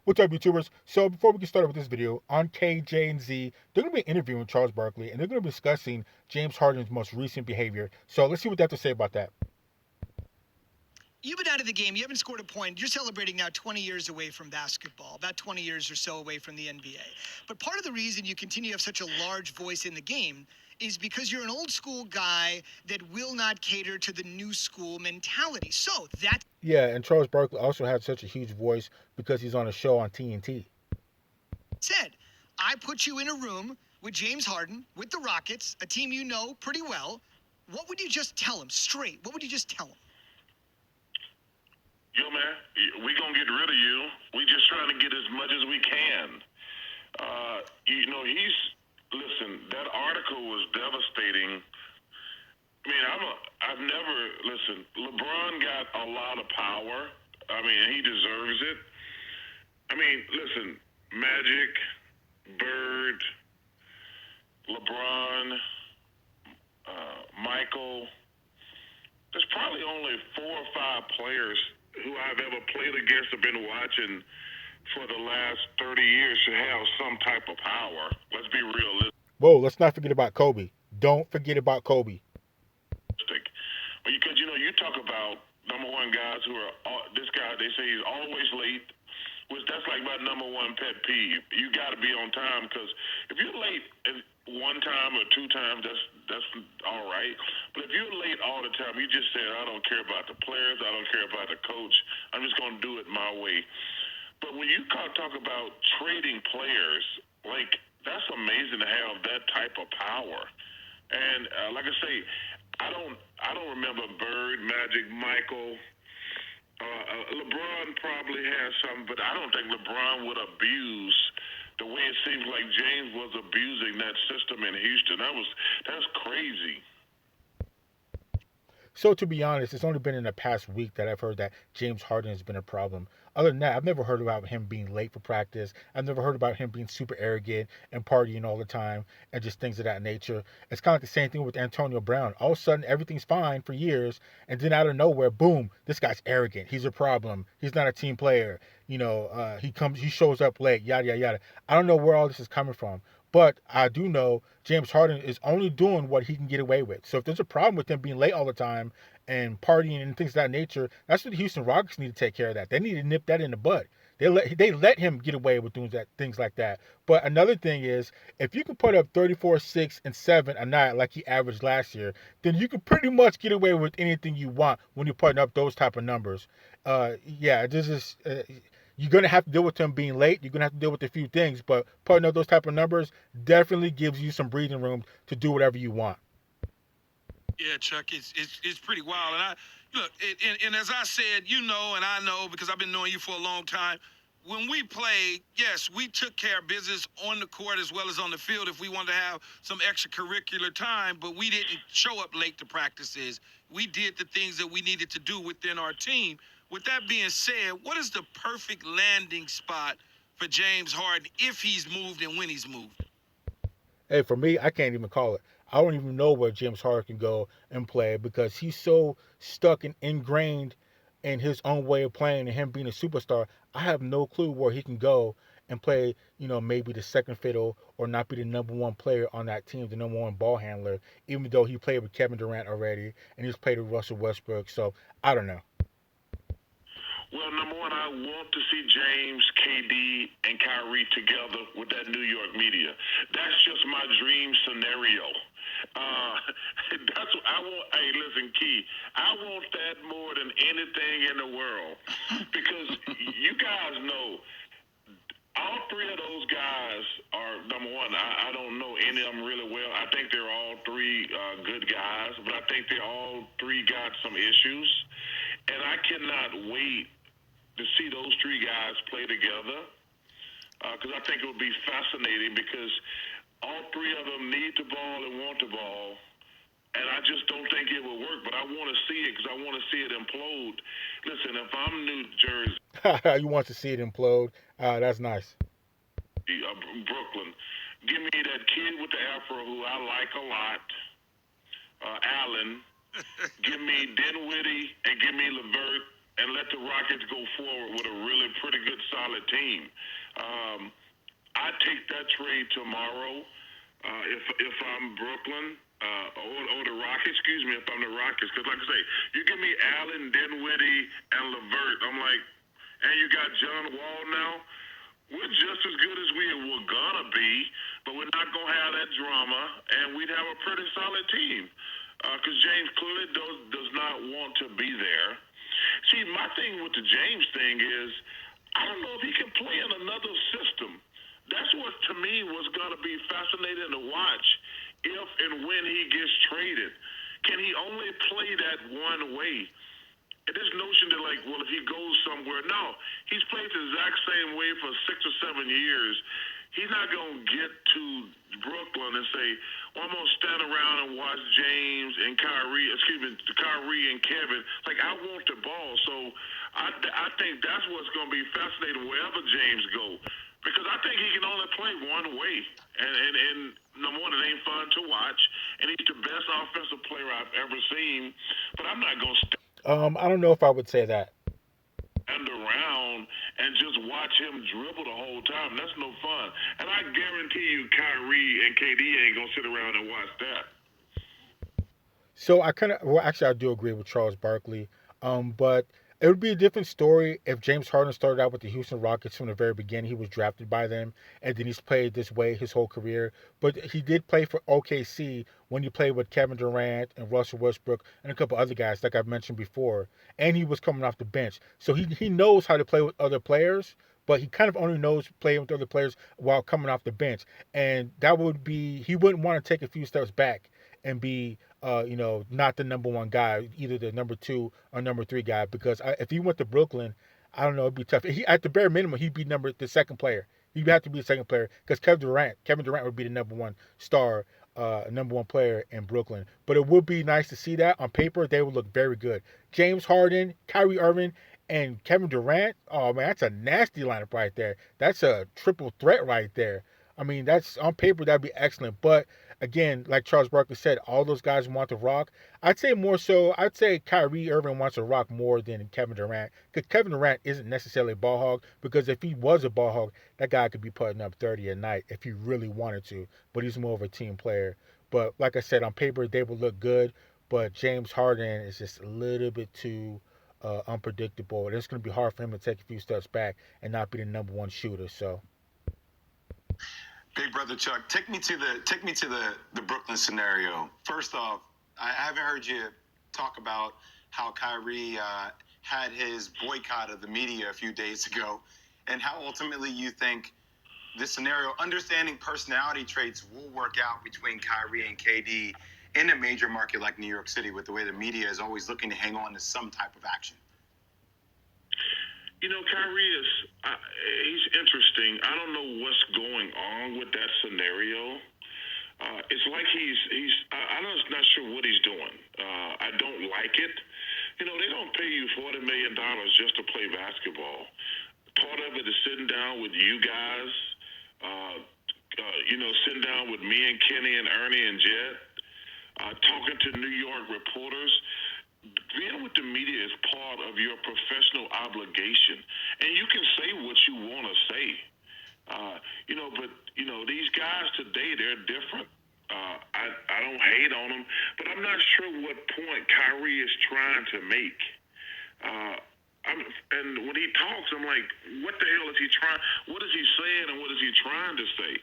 What's up, YouTubers? So before we get started with this video, on KJZ, they're going to be interviewing Charles Barkley, and they're going to be discussing James Harden's most recent behavior. So let's see what they have to say about that. You've been out of the game. You haven't scored a point. You're celebrating now 20 years away from basketball, about 20 years or so away from the NBA. But part of the reason you continue to have such a large voice in the game is because you're an old school guy that will not cater to the new school mentality. So that Yeah, and Charles Barkley also had such a huge voice because he's on a show on TNT. said, I put you in a room with James Harden, with the Rockets, a team you know pretty well. What would you just tell him straight? What would you just tell him? Yo, man, we gonna get rid of you. We just trying to get as much as we can. Listen, that article was devastating. I mean, I've never, listen, LeBron got a lot of power. I mean, he deserves it. I mean, listen, Magic, Bird, LeBron, Michael, there's probably only 4 or 5 players who I've ever played against or been watching for the last 30 years should have some type of power. Let's be realistic. Whoa, let's not forget about Kobe. Don't forget about Kobe. Because, you talk about number one guys who are, this guy, they say he's always late, which that's like my number one pet peeve. You got to be on time because if you're late one time or 2 times, that's all right. But if you're late all the time, you just said, I don't care about the players, I don't care about the coach. I'm just going to do it my way. But when you talk about trading players, like that's amazing to have that type of power. And like I say, I don't remember Bird, Magic, Michael. LeBron probably has some, but I don't think LeBron would abuse the way it seems like James was abusing that system in Houston. That's crazy. So to be honest, it's only been in the past week that I've heard that James Harden has been a problem. Other than that, I've never heard about him being late for practice. I've never heard about him being super arrogant and partying all the time and just things of that nature. It's kind of like the same thing with Antonio Brown. All of a sudden, everything's fine for years, and then out of nowhere, boom, this guy's arrogant. He's a problem. He's not a team player. He shows up late, yada yada yada. I don't know where all this is coming from. But I do know James Harden is only doing what he can get away with. So if there's a problem with him being late all the time and partying and things of that nature, that's what the Houston Rockets need to take care of that. They need to nip that in the bud. They let him get away with doing things like that. But another thing is, if you can put up 34, 6, and 7 a night like he averaged last year, then you can pretty much get away with anything you want when you're putting up those type of numbers. This is you're gonna have to deal with him being late. You're gonna have to deal with a few things, but putting up those type of numbers definitely gives you some breathing room to do whatever you want. Yeah, Chuck, it's pretty wild. And and as I said, and I know because I've been knowing you for a long time. When we played, yes, we took care of business on the court as well as on the field if we wanted to have some extracurricular time, but we didn't show up late to practices. We did the things that we needed to do within our team. With that being said, what is the perfect landing spot for James Harden if he's moved and when he's moved? Hey, for me, I can't even call it. I don't even know where James Harden can go and play because he's so stuck and ingrained in his own way of playing and him being a superstar. I have no clue where he can go and play, maybe the second fiddle or not be the number one player on that team, the number one ball handler, even though he played with Kevin Durant already and he's played with Russell Westbrook. So I don't know. Well, number one, I want to see James, KD, and Kyrie together with that New York media. That's just my dream scenario. That's what I want. Hey, listen, Key, I want that more than anything in the world because you guys know all 3 of those guys are number one. I don't know any of them really well. I think they're all 3 good guys, but I think they all 3 got some issues, and I cannot wait to see those 3 guys play together because I think it would be fascinating because all 3 of them need the ball and want the ball, and I just don't think it will work, but I want to see it because I want to see it implode. Listen, if I'm New Jersey... You want to see it implode? That's nice. Brooklyn, give me that kid with the afro who I like a lot, Allen. Give me Dinwiddie and give me LeVert and let the Rockets go forward with a really pretty good, solid team. Um, I take that trade tomorrow. If I'm Brooklyn or the Rockets, excuse me, if I'm the Rockets, because like I say, you give me Allen, Dinwiddie, and LeVert, I'm like, and you got John Wall now. We're just as good as we were gonna be, but we're not gonna have that drama, and we'd have a pretty solid team. Because James clearly does not want to be there. See, my thing with the James thing is, I don't know if he can play in another system. That's what to me was gonna be fascinating to watch if and when he gets traded. Can he only play that one way? And this notion that like, well, if he goes somewhere, no, he's played the exact same way for 6 or 7 years. He's not gonna get to Brooklyn and say, well, I'm gonna stand around and watch James and Kyrie and Kevin. Like, I want the ball, so I think that's what's gonna be fascinating wherever James go, because I think he can only play one way, and number one, it ain't fun to watch, and he's the best offensive player I've ever seen. But I'm not gonna I don't know if I would say that. stand around and just watch him dribble the whole time. That's no fun. And I guarantee you, Kyrie and KD ain't gonna sit around and watch that. So I kind of, well, actually, I do agree with Charles Barkley. But it would be a different story if James Harden started out with the Houston Rockets from the very beginning. He was drafted by them, and then he's played this way his whole career. But he did play for OKC when he played with Kevin Durant and Russell Westbrook and a couple other guys, like I've mentioned before. And he was coming off the bench, so he knows how to play with other players. But he kind of only knows playing with other players while coming off the bench, and that would be he wouldn't want to take a few steps back and be not the number one guy, either the number two or number three guy. Because if he went to Brooklyn, I don't know, it'd be tough. At the bare minimum, he'd be the second player. He'd have to be the second player because Kevin Durant would be the number one star, number one player in Brooklyn. But it would be nice to see that on paper. They would look very good. James Harden, Kyrie Irving, and Kevin Durant. Oh man, that's a nasty lineup right there. That's a triple threat right there. I mean, that's on paper that'd be excellent. But again, like Charles Barkley said, all those guys want to rock. I'd say more so. I'd say Kyrie Irving wants to rock more than Kevin Durant, because Kevin Durant isn't necessarily a ball hog. Because if he was a ball hog, that guy could be putting up 30 a night if he really wanted to. But he's more of a team player. But like I said, on paper they would look good. But James Harden is just a little bit too unpredictable. And it's going to be hard for him to take a few steps back and not be the number one shooter. So Big brother Chuck, take me to the Brooklyn scenario. First off, I haven't heard you talk about how Kyrie had his boycott of the media a few days ago, and how ultimately you think this scenario, understanding personality traits, will work out between Kyrie and KD in a major market like New York City, with the way the media is always looking to hang on to some type of action. You know, Kyrie he's interesting. I don't know what's going on with that scenario. It's like I'm just not sure what he's doing. I don't like it. You know, they don't pay you $40 million just to play basketball. Part of it is sitting down with you guys, sitting down with me and Kenny and Ernie and Jet, talking to New York reporters. Being with the media is part of your professional obligation, and you can say what you want to say. But these guys today, they're different. I don't hate on them, but I'm not sure what point Kyrie is trying to make. And when he talks, I'm like, what the hell is he trying? What is he saying, and what is he trying to say?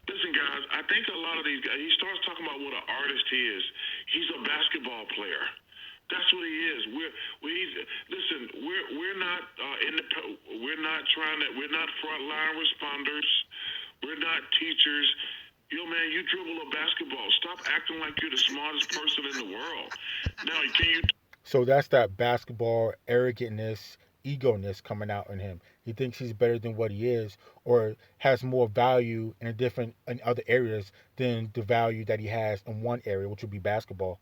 Listen, guys, I think a lot of these guys, he starts talking about what an artist he is. He's a basketball player. That's what he is. We're not we're not frontline responders. We're not teachers. Yo, man, you dribble a basketball. Stop acting like you're the smartest person in the world. Now, can you? So that's that basketball arrogantness, egoness coming out in him. He thinks he's better than what he is, or has more value in other areas than the value that he has in one area, which would be basketball.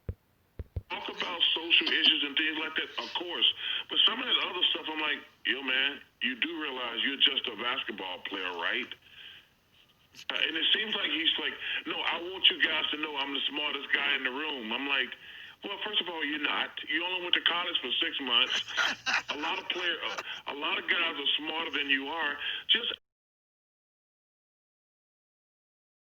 Talk about social issues and things like that, of course. But some of that other stuff, I'm like, yo, man, you do realize you're just a basketball player, right? And it seems like he's like, no, I want you guys to know I'm the smartest guy in the room. I'm like, Well, first of all, you're not. You only went to college for 6 months. A lot of guys are smarter than you are. Just